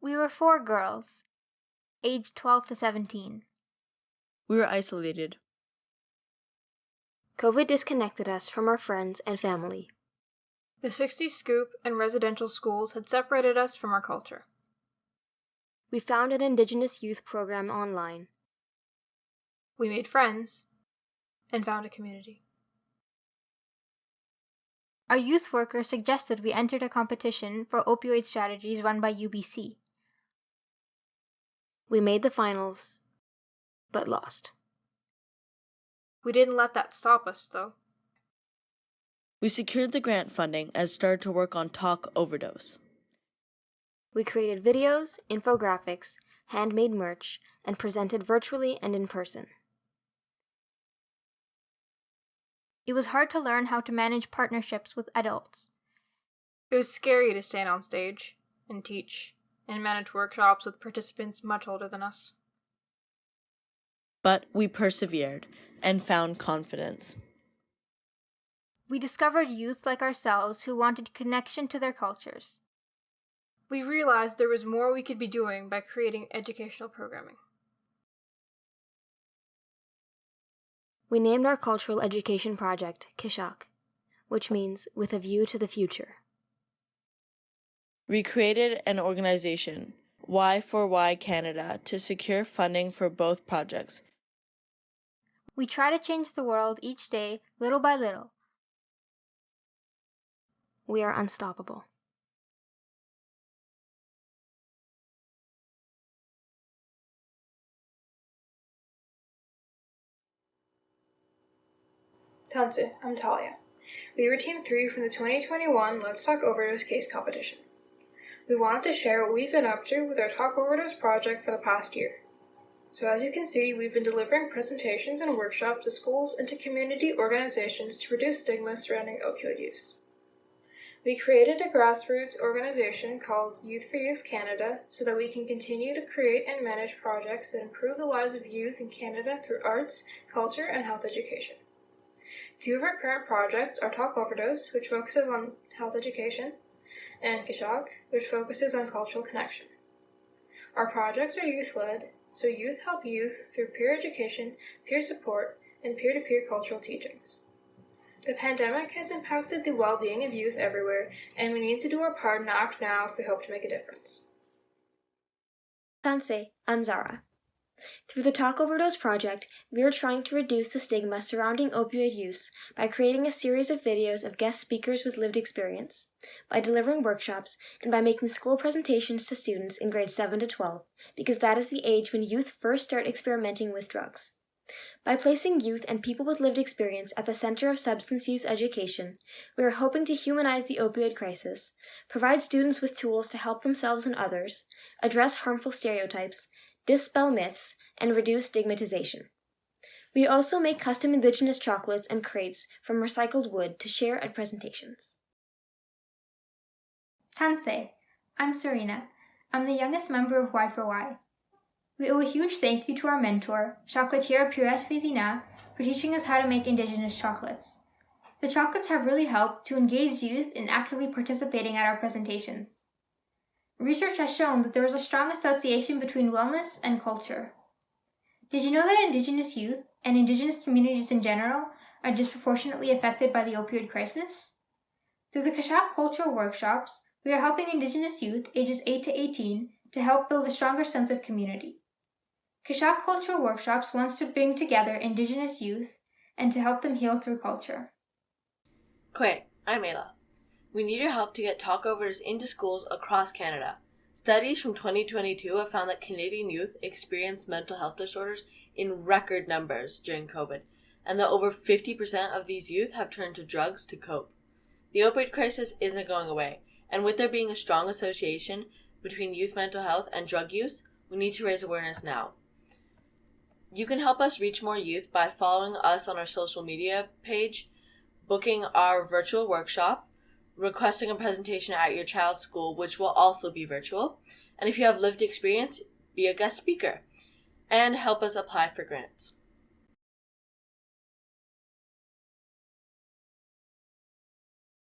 We were 4 girls, aged 12 to 17. We were isolated. COVID disconnected us from our friends and family. The 60 scoop and residential schools had separated us from our culture. We found an Indigenous youth program online. We made friends and found a community. Our youth worker suggested we entered a competition for opioid strategies run by UBC. We made the finals, but lost. We didn't let that stop us, though. We secured the grant funding and started to work on Talk Overdose. We created videos, infographics, handmade merch, and presented virtually and in person. It was hard to learn how to manage partnerships with adults. It was scary to stand on stage and teach and manage workshops with participants much older than us. But we persevered and found confidence. We discovered youth like ourselves who wanted connection to their cultures. We realized there was more we could be doing by creating educational programming. We named our cultural education project Kishak, which means with a view to the future. We created an organization, Y4Y Canada, to secure funding for both projects. We try to change the world each day, little by little. We are unstoppable. Tansi, I'm Talia. We were Team 3 from the 2021 Let's Talk Overdose case competition. We wanted to share what we've been up to with our Talk Overdose project for the past year. So as you can see, we've been delivering presentations and workshops to schools and to community organizations to reduce stigma surrounding opioid use. We created a grassroots organization called Youth for Youth Canada so that we can continue to create and manage projects that improve the lives of youth in Canada through arts, culture, and health education. 2 of our current projects are Talk Overdose, which focuses on health education, and Kishak, which focuses on cultural connection. Our projects are youth-led, so youth help youth through peer education, peer support, and peer-to-peer cultural teachings. The pandemic has impacted the well-being of youth everywhere, and we need to do our part and act now if we hope to make a difference. Tanse, I'm Zara. Through the Talk Overdose project, we are trying to reduce the stigma surrounding opioid use by creating a series of videos of guest speakers with lived experience, by delivering workshops, and by making school presentations to students in grades 7 to 12, because that is the age when youth first start experimenting with drugs. By placing youth and people with lived experience at the center of substance use education, we are hoping to humanize the opioid crisis, provide students with tools to help themselves and others, address harmful stereotypes, dispel myths, and reduce stigmatization. We also make custom Indigenous chocolates and crates from recycled wood to share at presentations. Tanse, I'm Serena. I'm the youngest member of Y4Y. We owe a huge thank you to our mentor, chocolatier Pierrette Vézina, for teaching us how to make Indigenous chocolates. The chocolates have really helped to engage youth in actively participating at our presentations. Research has shown that there is a strong association between wellness and culture. Did you know that Indigenous youth, and Indigenous communities in general, are disproportionately affected by the opioid crisis? Through the Kishak Cultural Workshops, we are helping Indigenous youth ages 8 to 18 to help build a stronger sense of community. Kishak Cultural Workshops wants to bring together Indigenous youth and to help them heal through culture. Kwe, I'm Ayla. We need your help to get Talk Overdose into schools across Canada. Studies from 2022 have found that Canadian youth experience mental health disorders in record numbers during COVID, and that over 50% of these youth have turned to drugs to cope. The opioid crisis isn't going away, and with there being a strong association between youth mental health and drug use, we need to raise awareness now. You can help us reach more youth by following us on our social media page, booking our virtual workshop, requesting a presentation at your child's school, which will also be virtual, and if you have lived experience, be a guest speaker, and help us apply for grants.